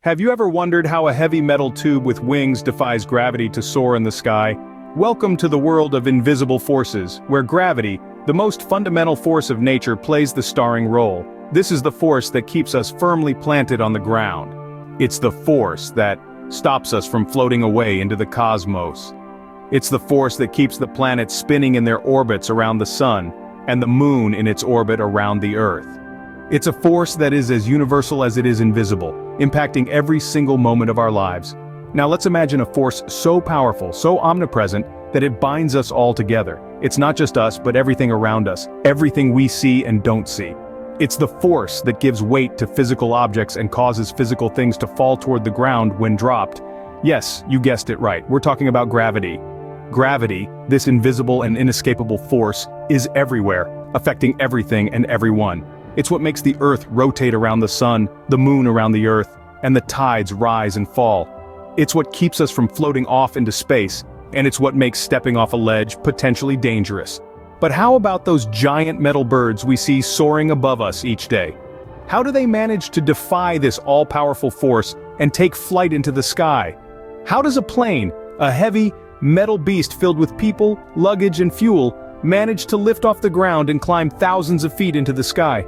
Have you ever wondered how a heavy metal tube with wings defies gravity to soar in the sky? Welcome to the world of invisible forces, where gravity, the most fundamental force of nature, plays the starring role. This is the force that keeps us firmly planted on the ground. It's the force that stops us from floating away into the cosmos. It's the force that keeps the planets spinning in their orbits around the sun, and the moon in its orbit around the Earth. It's a force that is as universal as it is invisible, impacting every single moment of our lives. Now let's imagine a force so powerful, so omnipresent, that it binds us all together. It's not just us, but everything around us, everything we see and don't see. It's the force that gives weight to physical objects and causes physical things to fall toward the ground when dropped. Yes, you guessed it right, we're talking about gravity. Gravity, this invisible and inescapable force, is everywhere, affecting everything and everyone. It's what makes the Earth rotate around the sun, the moon around the Earth, and the tides rise and fall. It's what keeps us from floating off into space, and it's what makes stepping off a ledge potentially dangerous. But how about those giant metal birds we see soaring above us each day? How do they manage to defy this all-powerful force and take flight into the sky? How does a plane, a heavy, metal beast filled with people, luggage, and fuel, manage to lift off the ground and climb thousands of feet into the sky?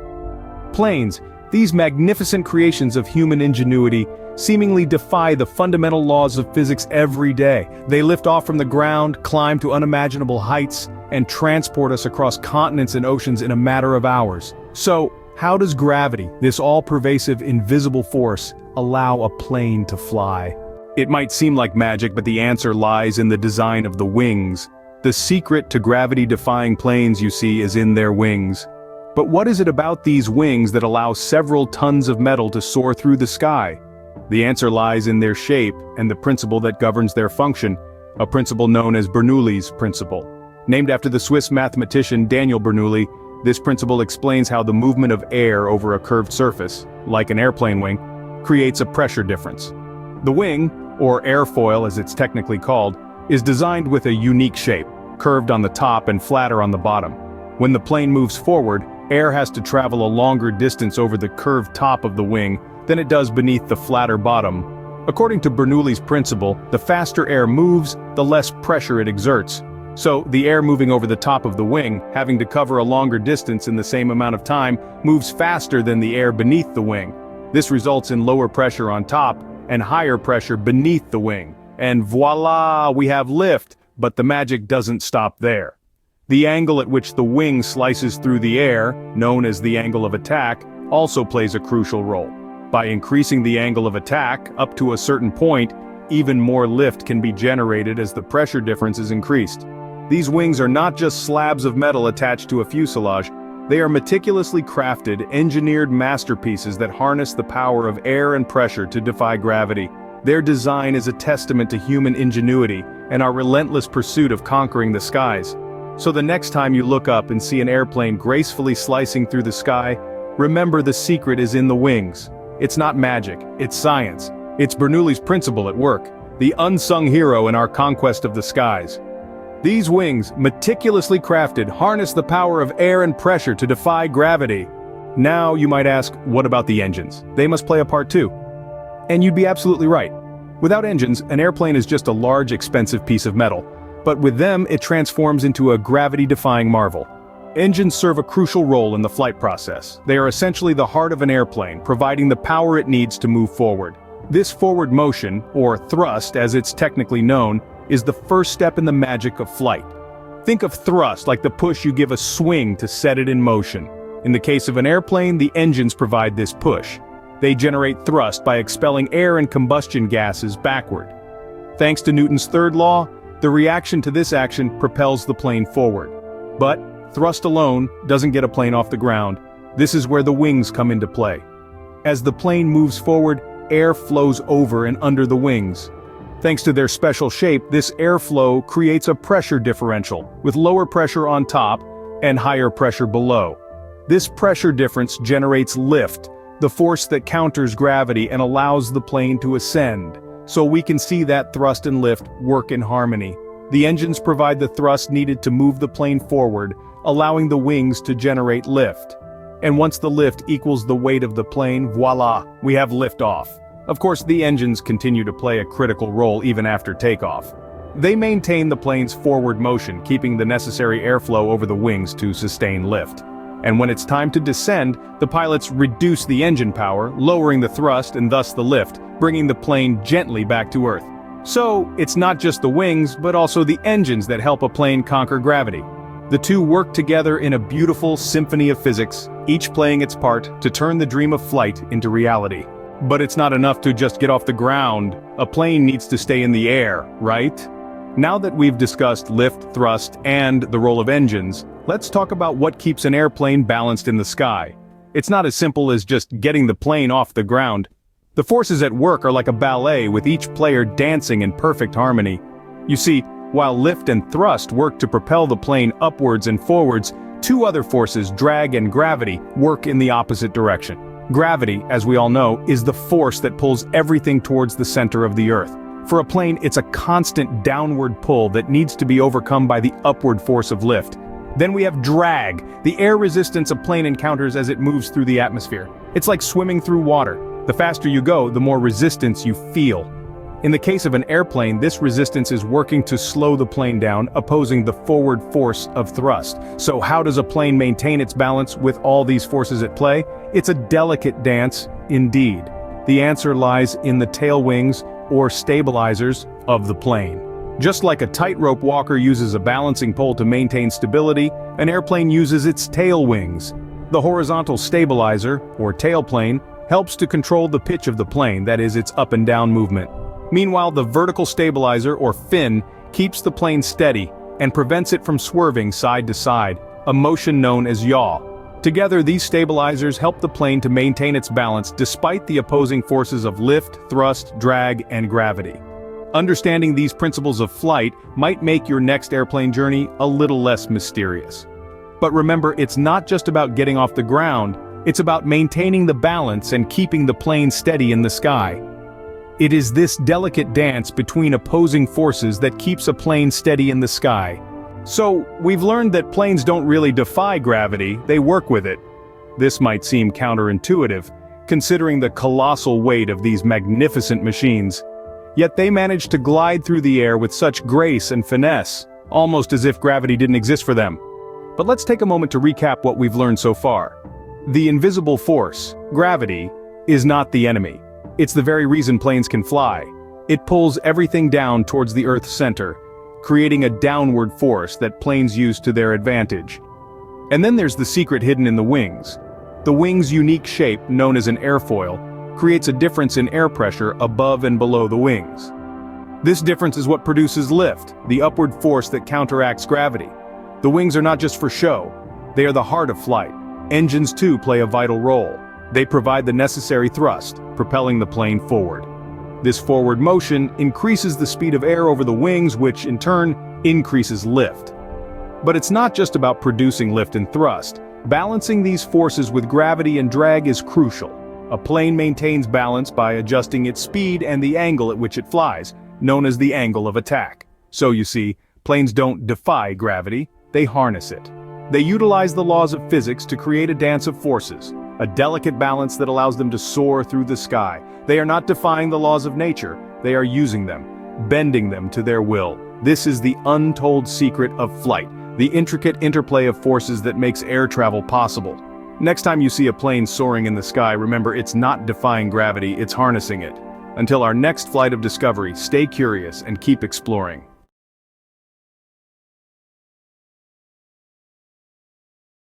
Planes, these magnificent creations of human ingenuity, seemingly defy the fundamental laws of physics every day. They lift off from the ground, climb to unimaginable heights, and transport us across continents and oceans in a matter of hours. So, how does gravity, this all-pervasive invisible force, allow a plane to fly? It might seem like magic, but the answer lies in the design of the wings. The secret to gravity-defying planes, you see, is in their wings. But what is it about these wings that allow several tons of metal to soar through the sky? The answer lies in their shape and the principle that governs their function, a principle known as Bernoulli's principle. Named after the Swiss mathematician Daniel Bernoulli, this principle explains how the movement of air over a curved surface, like an airplane wing, creates a pressure difference. The wing, or airfoil as it's technically called, is designed with a unique shape, curved on the top and flatter on the bottom. When the plane moves forward, air has to travel a longer distance over the curved top of the wing than it does beneath the flatter bottom. According to Bernoulli's principle, the faster air moves, the less pressure it exerts. So, the air moving over the top of the wing, having to cover a longer distance in the same amount of time, moves faster than the air beneath the wing. This results in lower pressure on top and higher pressure beneath the wing. And voila, we have lift, but the magic doesn't stop there. The angle at which the wing slices through the air, known as the angle of attack, also plays a crucial role. By increasing the angle of attack up to a certain point, even more lift can be generated as the pressure difference is increased. These wings are not just slabs of metal attached to a fuselage, they are meticulously crafted, engineered masterpieces that harness the power of air and pressure to defy gravity. Their design is a testament to human ingenuity and our relentless pursuit of conquering the skies. So the next time you look up and see an airplane gracefully slicing through the sky, remember the secret is in the wings. It's not magic, it's science. It's Bernoulli's principle at work, the unsung hero in our conquest of the skies. These wings, meticulously crafted, harness the power of air and pressure to defy gravity. Now you might ask, what about the engines? They must play a part too. And you'd be absolutely right. Without engines, an airplane is just a large, expensive piece of metal. But with them, it transforms into a gravity-defying marvel. Engines serve a crucial role in the flight process. They are essentially the heart of an airplane, providing the power it needs to move forward. This forward motion, or thrust as it's technically known, is the first step in the magic of flight. Think of thrust like the push you give a swing to set it in motion. In the case of an airplane, the engines provide this push. They generate thrust by expelling air and combustion gases backward. Thanks to Newton's third law, the reaction to this action propels the plane forward. But thrust alone doesn't get a plane off the ground. This is where the wings come into play. As the plane moves forward, air flows over and under the wings. Thanks to their special shape, this airflow creates a pressure differential, with lower pressure on top and higher pressure below. This pressure difference generates lift, the force that counters gravity and allows the plane to ascend. So we can see that thrust and lift work in harmony. The engines provide the thrust needed to move the plane forward, allowing the wings to generate lift. And once the lift equals the weight of the plane, voila, we have liftoff. Of course, the engines continue to play a critical role even after takeoff. They maintain the plane's forward motion, keeping the necessary airflow over the wings to sustain lift. And when it's time to descend, the pilots reduce the engine power, lowering the thrust and thus the lift, bringing the plane gently back to Earth. So, it's not just the wings, but also the engines that help a plane conquer gravity. The two work together in a beautiful symphony of physics, each playing its part to turn the dream of flight into reality. But it's not enough to just get off the ground. A plane needs to stay in the air, right? Now that we've discussed lift, thrust, and the role of engines, let's talk about what keeps an airplane balanced in the sky. It's not as simple as just getting the plane off the ground. The forces at work are like a ballet, with each player dancing in perfect harmony. You see, while lift and thrust work to propel the plane upwards and forwards, two other forces, drag and gravity, work in the opposite direction. Gravity, as we all know, is the force that pulls everything towards the center of the Earth. For a plane, it's a constant downward pull that needs to be overcome by the upward force of lift. Then we have drag, the air resistance a plane encounters as it moves through the atmosphere. It's like swimming through water. The faster you go, the more resistance you feel. In the case of an airplane, this resistance is working to slow the plane down, opposing the forward force of thrust. So how does a plane maintain its balance with all these forces at play? It's a delicate dance, indeed. The answer lies in the tail wings, or stabilizers, of the plane. Just like a tightrope walker uses a balancing pole to maintain stability, an airplane uses its tail wings. The horizontal stabilizer, or tailplane, helps to control the pitch of the plane, that is, its up and down movement. Meanwhile, the vertical stabilizer, or fin, keeps the plane steady and prevents it from swerving side to side, a motion known as yaw. Together, these stabilizers help the plane to maintain its balance despite the opposing forces of lift, thrust, drag, and gravity. Understanding these principles of flight might make your next airplane journey a little less mysterious. But remember, it's not just about getting off the ground, it's about maintaining the balance and keeping the plane steady in the sky. It is this delicate dance between opposing forces that keeps a plane steady in the sky. So, we've learned that planes don't really defy gravity, they work with it. This might seem counterintuitive, considering the colossal weight of these magnificent machines. Yet they manage to glide through the air with such grace and finesse, almost as if gravity didn't exist for them. But let's take a moment to recap what we've learned so far. The invisible force, gravity, is not the enemy. It's the very reason planes can fly. It pulls everything down towards the Earth's center, creating a downward force that planes use to their advantage. And then there's the secret hidden in the wings. The wing's unique shape, known as an airfoil, creates a difference in air pressure above and below the wings. This difference is what produces lift, the upward force that counteracts gravity. The wings are not just for show, they are the heart of flight. Engines too play a vital role. They provide the necessary thrust, propelling the plane forward. This forward motion increases the speed of air over the wings, which in turn increases lift. But it's not just about producing lift and thrust. Balancing these forces with gravity and drag is crucial. A plane maintains balance by adjusting its speed and the angle at which it flies, known as the angle of attack. So you see, planes don't defy gravity, they harness it. They utilize the laws of physics to create a dance of forces, a delicate balance that allows them to soar through the sky. They are not defying the laws of nature, they are using them, bending them to their will. This is the untold secret of flight, the intricate interplay of forces that makes air travel possible. Next time you see a plane soaring in the sky, remember it's not defying gravity, it's harnessing it. Until our next flight of discovery, stay curious and keep exploring.